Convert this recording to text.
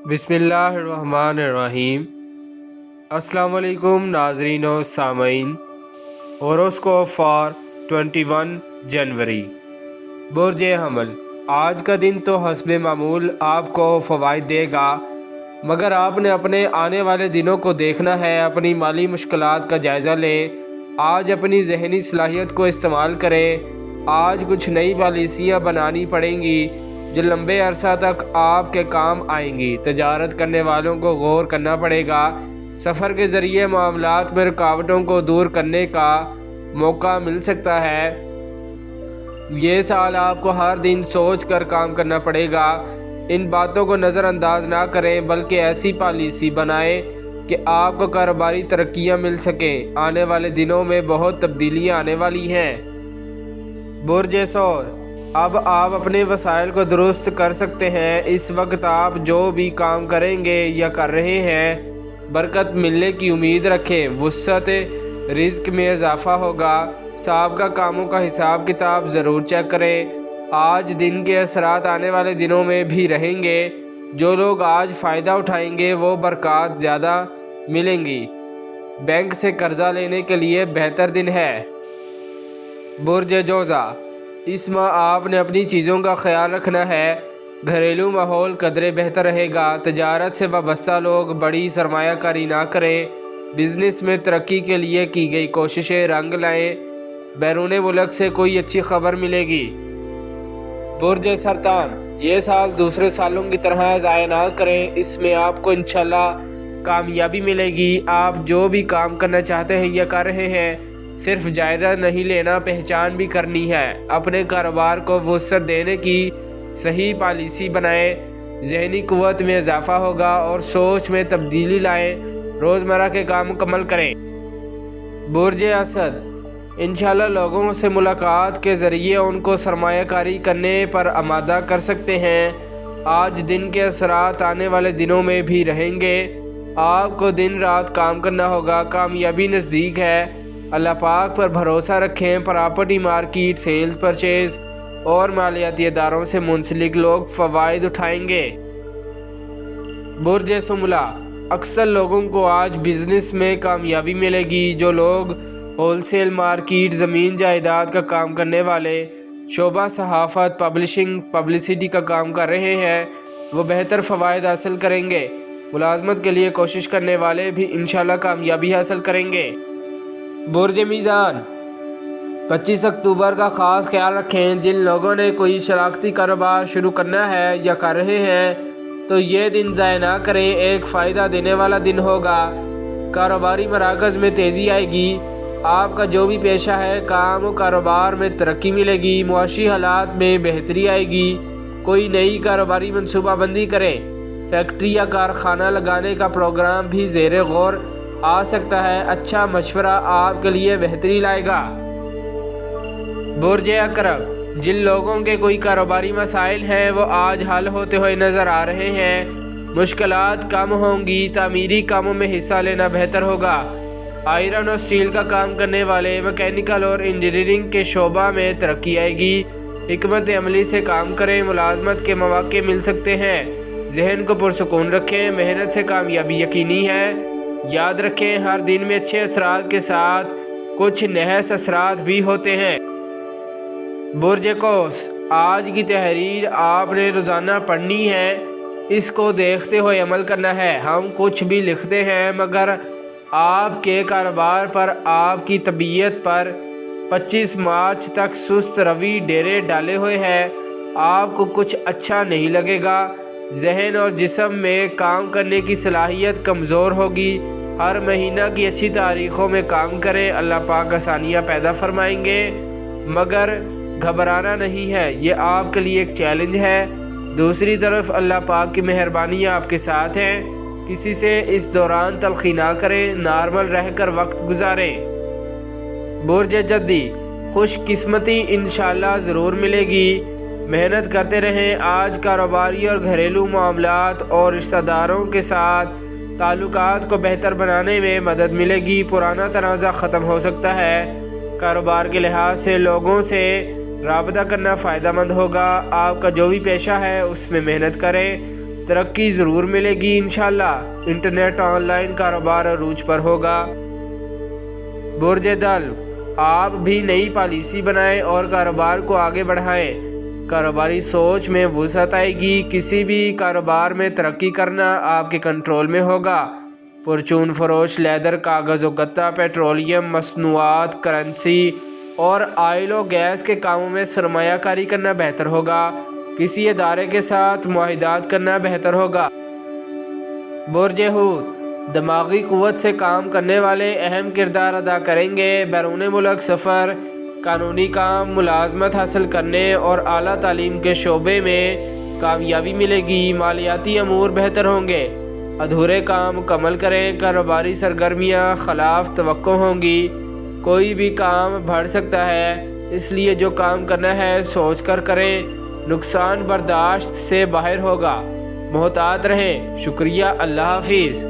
بسم اللہ الرحمن الرحیم۔ السلام علیکم ناظرین و سامعین۔ ہوروسکوپ فار 21 جنوری۔ برج حمل، آج کا دن تو حسب معمول آپ کو فوائد دے گا، مگر آپ نے اپنے آنے والے دنوں کو دیکھنا ہے۔ اپنی مالی مشکلات کا جائزہ لیں۔ آج اپنی ذہنی صلاحیت کو استعمال کریں۔ آج کچھ نئی پالیسیاں بنانی پڑیں گی جو لمبے عرصہ تک آپ کے کام آئیں گی۔ تجارت کرنے والوں کو غور کرنا پڑے گا۔ سفر کے ذریعے معاملات میں رکاوٹوں کو دور کرنے کا موقع مل سکتا ہے۔ یہ سال آپ کو ہر دن سوچ کر کام کرنا پڑے گا۔ ان باتوں کو نظر انداز نہ کریں، بلکہ ایسی پالیسی بنائیں کہ آپ کو کاروباری ترقیاں مل سکیں۔ آنے والے دنوں میں بہت تبدیلیاں آنے والی ہیں۔ برج ثور، اب آپ اپنے وسائل کو درست کر سکتے ہیں۔ اس وقت آپ جو بھی کام کریں گے یا کر رہے ہیں، برکت ملنے کی امید رکھیں۔ وسعت رزق میں اضافہ ہوگا۔ سابقہ کاموں کا حساب کتاب ضرور چیک کریں۔ آج دن کے اثرات آنے والے دنوں میں بھی رہیں گے۔ جو لوگ آج فائدہ اٹھائیں گے وہ برکات زیادہ ملیں گی۔ بینک سے قرضہ لینے کے لیے بہتر دن ہے۔ برج جوزا، اس ماہ آپ نے اپنی چیزوں کا خیال رکھنا ہے۔ گھریلو ماحول قدرے بہتر رہے گا۔ تجارت سے وابستہ لوگ بڑی سرمایہ کاری نہ کریں۔ بزنس میں ترقی کے لیے کی گئی کوششیں رنگ لائیں۔ بیرون ملک سے کوئی اچھی خبر ملے گی۔ برج سرطان، یہ سال دوسرے سالوں کی طرح ضائع نہ کریں۔ اس میں آپ کو انشاءاللہ کامیابی ملے گی۔ آپ جو بھی کام کرنا چاہتے ہیں یا کر رہے ہیں، صرف جائزہ نہیں لینا، پہچان بھی کرنی ہے۔ اپنے کاروبار کو وسعت دینے کی صحیح پالیسی بنائیں۔ ذہنی قوت میں اضافہ ہوگا اور سوچ میں تبدیلی لائیں۔ روزمرہ کے کام مکمل کریں۔ برج اسد، انشاءاللہ لوگوں سے ملاقات کے ذریعے ان کو سرمایہ کاری کرنے پر آمادہ کر سکتے ہیں۔ آج دن کے اثرات آنے والے دنوں میں بھی رہیں گے۔ آپ کو دن رات کام کرنا ہوگا۔ کامیابی نزدیک ہے۔ اللہ پاک پر بھروسہ رکھیں۔ پراپرٹی مارکیٹ، سیلز پرچیز اور مالیاتی اداروں سے منسلک لوگ فوائد اٹھائیں گے۔ برج سملہ، اکثر لوگوں کو آج بزنس میں کامیابی ملے گی۔ جو لوگ ہول سیل مارکیٹ، زمین جائیداد کا کام کرنے والے، شعبہ صحافت، پبلشنگ، پبلسٹی کا کام کر رہے ہیں، وہ بہتر فوائد حاصل کریں گے۔ ملازمت کے لیے کوشش کرنے والے بھی انشاءاللہ کامیابی حاصل کریں گے۔ برج میزان، 25 اکتوبر کا خاص خیال رکھیں۔ جن لوگوں نے کوئی شراکتی کاروبار شروع کرنا ہے یا کر رہے ہیں تو یہ دن ضائع نہ کریں۔ ایک فائدہ دینے والا دن ہوگا۔ کاروباری مراکز میں تیزی آئے گی۔ آپ کا جو بھی پیشہ ہے، کام و کاروبار میں ترقی ملے گی۔ معاشی حالات میں بہتری آئے گی۔ کوئی نئی کاروباری منصوبہ بندی کریں۔ فیکٹری یا کارخانہ لگانے کا پروگرام بھی زیر غور آ سکتا ہے۔ اچھا مشورہ آپ کے لیے بہتری لائے گا۔ برج عقرب، جن لوگوں کے کوئی کاروباری مسائل ہیں وہ آج حل ہوتے ہوئے نظر آ رہے ہیں۔ مشکلات کم ہوں گی۔ تعمیری کاموں میں حصہ لینا بہتر ہوگا۔ آئرن اور سٹیل کا کام کرنے والے، میکینیکل اور انجینئرنگ کے شعبہ میں ترقی آئے گی۔ حکمت عملی سے کام کریں۔ ملازمت کے مواقع مل سکتے ہیں۔ ذہن کو پرسکون رکھیں۔ محنت سے کامیابی یقینی ہے۔ یاد رکھیں، ہر دن میں اچھے اثرات کے ساتھ کچھ نحس اثرات بھی ہوتے ہیں۔ برج قوس، آج کی تحریر آپ نے روزانہ پڑھنی ہے۔ اس کو دیکھتے ہوئے عمل کرنا ہے۔ ہم کچھ بھی لکھتے ہیں، مگر آپ کے کاروبار پر، آپ کی طبیعت پر 25 مارچ تک سست روی ڈیرے ڈالے ہوئے ہے۔ آپ کو کچھ اچھا نہیں لگے گا۔ ذہن اور جسم میں کام کرنے کی صلاحیت کمزور ہوگی۔ ہر مہینہ کی اچھی تاریخوں میں کام کریں۔ اللہ پاک آسانیاں پیدا فرمائیں گے، مگر گھبرانا نہیں ہے۔ یہ آپ کے لیے ایک چیلنج ہے۔ دوسری طرف اللہ پاک کی مہربانیاں آپ کے ساتھ ہیں۔ کسی سے اس دوران تلخی نہ کریں۔ نارمل رہ کر وقت گزاریں۔ برج جدی، خوش قسمتی انشاءاللہ ضرور ملے گی۔ محنت کرتے رہیں۔ آج کاروباری اور گھریلو معاملات اور رشتہ داروں کے ساتھ تعلقات کو بہتر بنانے میں مدد ملے گی۔ پرانا تنازع ختم ہو سکتا ہے۔ کاروبار کے لحاظ سے لوگوں سے رابطہ کرنا فائدہ مند ہوگا۔ آپ کا جو بھی پیشہ ہے اس میں محنت کریں۔ ترقی ضرور ملے گی انشاءاللہ۔ انٹرنیٹ آن لائن کاروبار عروج پر ہوگا۔ برج دلو، آپ بھی نئی پالیسی بنائیں اور کاروبار کو آگے بڑھائیں۔ کاروباری سوچ میں وسعت آئے گی۔ کسی بھی کاروبار میں ترقی کرنا آپ کے کنٹرول میں ہوگا۔ پرچون فروش، لیدر، کاغذ و گتا، پیٹرولیم مصنوعات، کرنسی اور آئل و گیس کے کاموں میں سرمایہ کاری کرنا بہتر ہوگا۔ کسی ادارے کے ساتھ معاہدات کرنا بہتر ہوگا۔ برج حوت، دماغی قوت سے کام کرنے والے اہم کردار ادا کریں گے۔ بیرون ملک سفر، قانونی کام، ملازمت حاصل کرنے اور اعلیٰ تعلیم کے شعبے میں کامیابی ملے گی۔ مالیاتی امور بہتر ہوں گے۔ ادھورے کام مکمل کریں۔ کاروباری سرگرمیاں خلاف توقع ہوں گی۔ کوئی بھی کام بڑھ سکتا ہے، اس لیے جو کام کرنا ہے سوچ کر کریں۔ نقصان برداشت سے باہر ہوگا۔ محتاط رہیں۔ شکریہ۔ اللہ حافظ۔